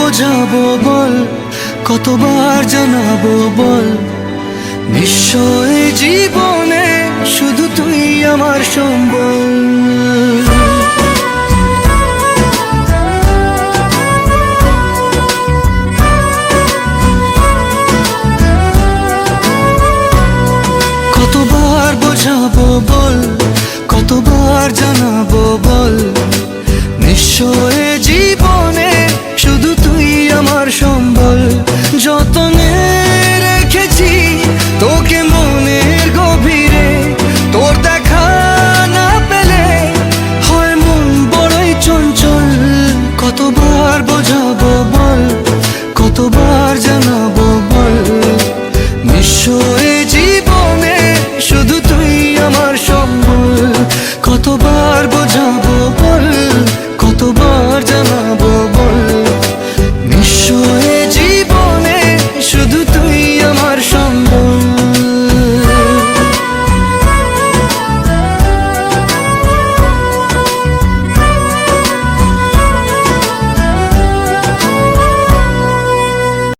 বোঝাবো বল, কতবার জানাবো বল, নিশ্চয় জীবনে শুধু তুই আমার সম্বল। কতবার বোঝাবো বল, কতবার জানাবো বল, নিশ্চয় জীবনে শুধু তুই আমার সম্বল। যতনে রেখেছি তোকে মনের গভীরে, তোর দেখা না পেলে হয় মন বড়ই চঞ্চল। কতবার বোঝাবো বল, কতবার জানাবো বল, নিশ্চয় জীবনে শুধু তুই আমার সম্বল। কতবার